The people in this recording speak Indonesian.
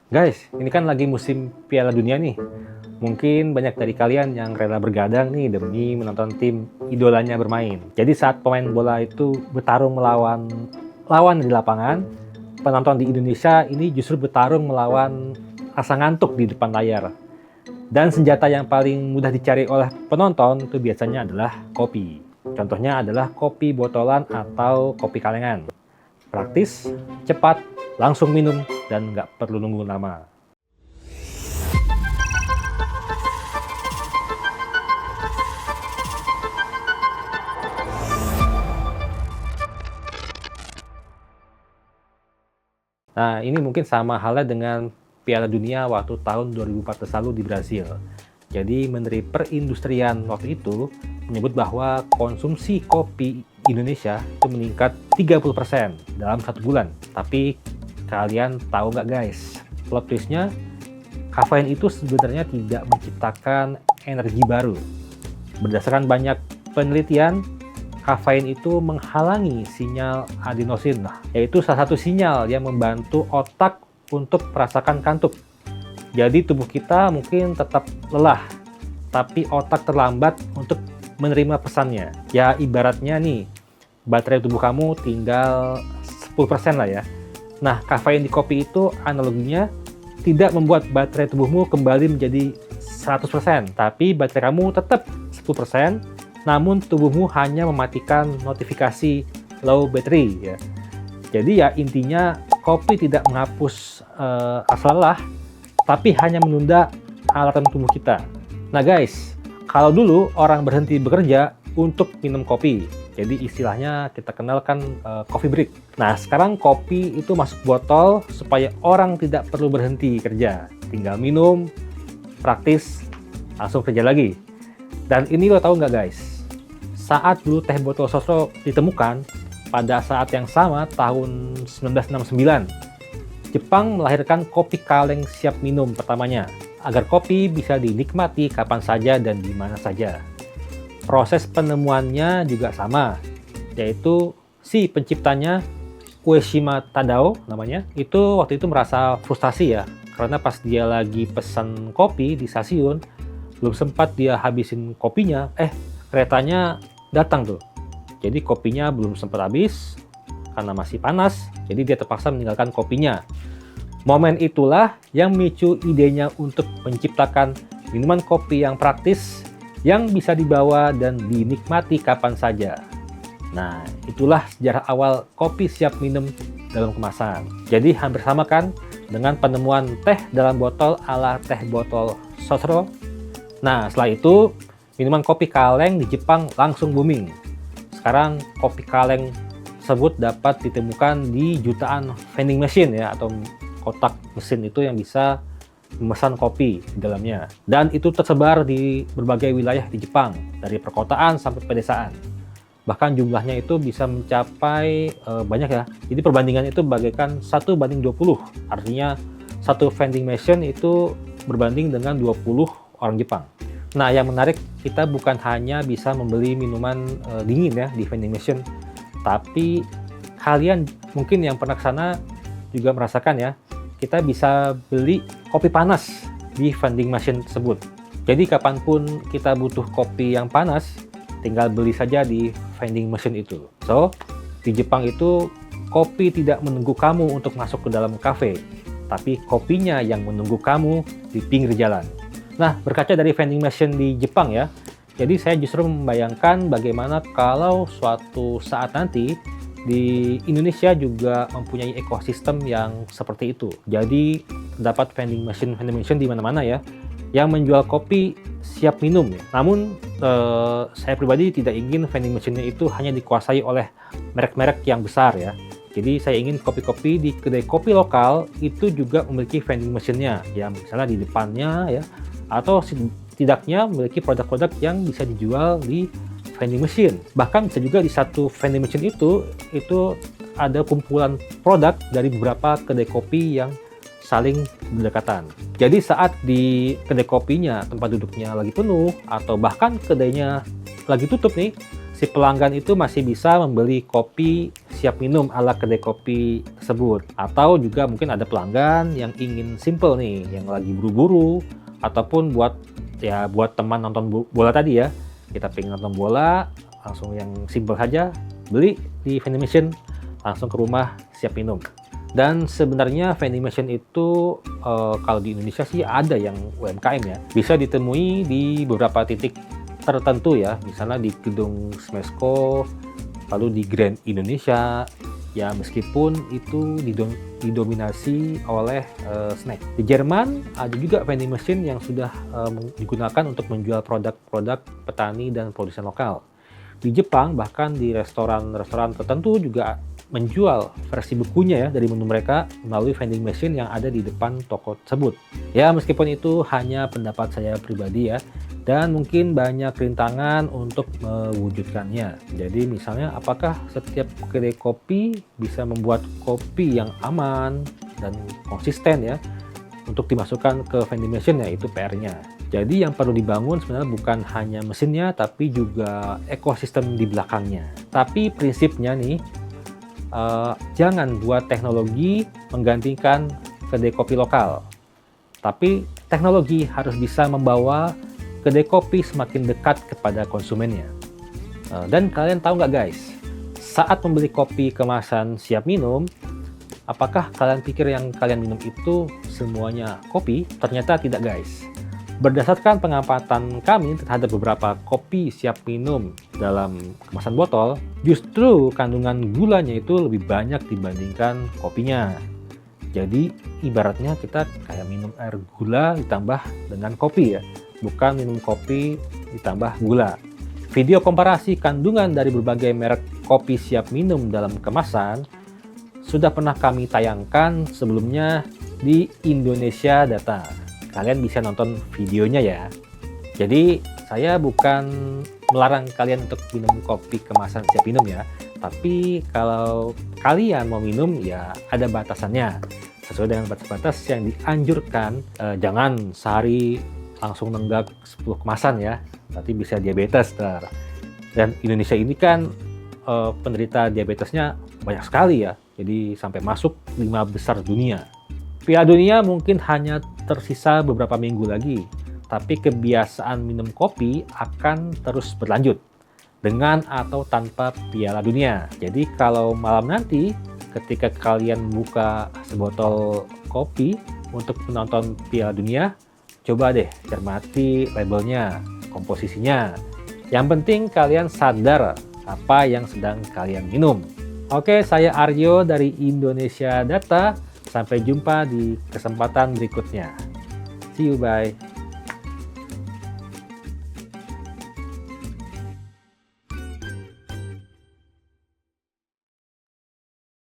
Guys, ini kan lagi musim Piala Dunia nih. Mungkin banyak dari kalian yang rela bergadang nih demi menonton tim idolanya bermain. Jadi saat pemain bola itu bertarung melawan lawan di lapangan, penonton di Indonesia ini justru bertarung melawan rasa ngantuk di depan layar. Dan senjata yang paling mudah dicari oleh penonton itu biasanya adalah kopi. Contohnya adalah kopi botolan atau kopi kalengan. Praktis, cepat, langsung minum, dan nggak perlu nunggu lama. Nah, ini mungkin sama halnya dengan Piala Dunia waktu tahun 2014 lalu di Brasil. Jadi, Menteri Perindustrian waktu itu menyebut bahwa konsumsi kopi Indonesia itu meningkat 30% dalam 1 bulan. Tapi, kalian tahu nggak guys, plot twist-nya, kafein itu sebenarnya tidak menciptakan energi baru. Berdasarkan banyak penelitian, kafein itu menghalangi sinyal adenosin, yaitu salah satu sinyal yang membantu otak untuk merasakan kantuk. Jadi tubuh kita mungkin tetap lelah, tapi otak terlambat untuk menerima pesannya. Ya ibaratnya nih, baterai tubuh kamu tinggal 10% lah ya. Nah, kafein di kopi itu analoginya tidak membuat baterai tubuhmu kembali menjadi 100%, tapi baterai kamu tetap 10%, namun tubuhmu hanya mematikan notifikasi low battery ya. Jadi ya intinya kopi tidak menghapus rasa lelah, tapi hanya menunda alarm tubuh kita. Nah guys, kalau dulu orang berhenti bekerja untuk minum kopi, jadi istilahnya kita kenalkan coffee break. Nah sekarang kopi itu masuk botol supaya orang tidak perlu berhenti kerja, tinggal minum, praktis, langsung kerja lagi. Dan ini lo tahu nggak guys? Saat dulu teh botol sosro ditemukan, pada saat yang sama tahun 1969, Jepang melahirkan kopi kaleng siap minum pertamanya, agar kopi bisa dinikmati kapan saja dan di mana saja. Proses penemuannya juga sama, yaitu si penciptanya, Ueshima Tadao namanya, itu waktu itu merasa frustasi ya, karena pas dia lagi pesan kopi di stasiun, belum sempat dia habisin kopinya, keretanya datang tuh. Jadi kopinya belum sempat habis karena masih panas, jadi dia terpaksa meninggalkan kopinya. Momen itulah yang memicu idenya untuk menciptakan minuman kopi yang praktis, yang bisa dibawa dan dinikmati kapan saja. Nah, itulah sejarah awal kopi siap minum dalam kemasan. Jadi hampir sama kan dengan penemuan teh dalam botol ala teh botol sosro. Nah, setelah itu minuman kopi kaleng di Jepang langsung booming. Sekarang kopi kaleng tersebut dapat ditemukan di jutaan vending machine ya, atau kotak mesin itu yang bisa memesan kopi di dalamnya. Dan itu tersebar di berbagai wilayah di Jepang, dari perkotaan sampai pedesaan. Bahkan jumlahnya itu bisa mencapai banyak ya. Jadi perbandingan itu bagaikan 1:20. Artinya satu vending machine itu berbanding dengan 20 orang Jepang. Nah, yang menarik, kita bukan hanya bisa membeli minuman dingin ya di vending machine, tapi kalian mungkin yang pernah ke sana juga merasakan ya, kita bisa beli kopi panas di vending machine tersebut. Jadi kapanpun kita butuh kopi yang panas, tinggal beli saja di vending machine itu. So, di Jepang itu kopi tidak menunggu kamu untuk masuk ke dalam kafe, tapi kopinya yang menunggu kamu di pinggir jalan. Nah, berkaca dari vending machine di Jepang ya, jadi saya justru membayangkan bagaimana kalau suatu saat nanti di Indonesia juga mempunyai ekosistem yang seperti itu. Jadi terdapat vending machine di mana-mana ya, yang menjual kopi siap minum ya. Namun saya pribadi tidak ingin vending machine-nya itu hanya dikuasai oleh merek-merek yang besar ya. Jadi saya ingin kopi-kopi di kedai kopi lokal itu juga memiliki vending machine-nya, ya misalnya di depannya ya, atau setidaknya memiliki produk-produk yang bisa dijual di vending machine. Bahkan bisa juga di satu vending machine itu ada kumpulan produk dari beberapa kedai kopi yang saling berdekatan. Jadi saat di kedai kopinya tempat duduknya lagi penuh, atau bahkan kedainya lagi tutup nih, si pelanggan itu masih bisa membeli kopi siap minum ala kedai kopi tersebut. Atau juga mungkin ada pelanggan yang ingin simple nih, yang lagi buru-buru, ataupun buat teman nonton bola tadi ya. Kita pengen nonton bola, langsung yang simple saja, beli di vending machine, langsung ke rumah siap minum. Dan sebenarnya vending machine itu kalau di Indonesia sih ada yang UMKM ya, bisa ditemui di beberapa titik tertentu ya, misalnya di gedung Smesco, lalu di Grand Indonesia ya, meskipun itu didominasi oleh snack. Di Jerman ada juga vending machine yang sudah digunakan untuk menjual produk-produk petani dan produsen lokal. Di Jepang bahkan di restoran-restoran tertentu juga menjual versi bukunya ya dari menu mereka melalui vending machine yang ada di depan toko tersebut. Ya, meskipun itu hanya pendapat saya pribadi ya, dan mungkin banyak rintangan untuk mewujudkannya. Jadi misalnya, apakah setiap kedai kopi bisa membuat kopi yang aman dan konsisten ya untuk dimasukkan ke vending machine, ya itu PR-nya. Jadi yang perlu dibangun sebenarnya bukan hanya mesinnya, tapi juga ekosistem di belakangnya. Tapi prinsipnya nih, jangan buat teknologi menggantikan kedai kopi lokal. Tapi teknologi harus bisa membawa kedai kopi semakin dekat kepada konsumennya. Dan kalian tahu nggak guys, saat membeli kopi kemasan siap minum, apakah kalian pikir yang kalian minum itu semuanya kopi? Ternyata tidak guys. Berdasarkan pengamatan kami terhadap beberapa kopi siap minum dalam kemasan botol, justru kandungan gulanya itu lebih banyak dibandingkan kopinya. Jadi ibaratnya kita kayak minum air gula ditambah dengan kopi ya, bukan minum kopi ditambah gula. Video komparasi kandungan dari berbagai merek kopi siap minum dalam kemasan sudah pernah kami tayangkan sebelumnya di Indonesia Data. Kalian bisa nonton videonya ya. Jadi saya bukan melarang kalian untuk minum kopi kemasan siap minum ya, tapi kalau kalian mau minum ya ada batasannya sesuai dengan batas-batas yang dianjurkan. Jangan sehari langsung nenggak 10 kemasan ya, nanti bisa diabetes dan Indonesia ini kan penderita diabetesnya banyak sekali ya, jadi sampai masuk 5 besar dunia. Piala Dunia mungkin hanya tersisa beberapa minggu lagi, tapi kebiasaan minum kopi akan terus berlanjut dengan atau tanpa Piala Dunia. Jadi kalau malam nanti ketika kalian buka sebotol kopi untuk menonton Piala Dunia, coba deh cermati labelnya, komposisinya. Yang penting kalian sadar apa yang sedang kalian minum. Oke, saya Aryo dari Indonesia Data. Sampai jumpa di kesempatan berikutnya. See you, bye.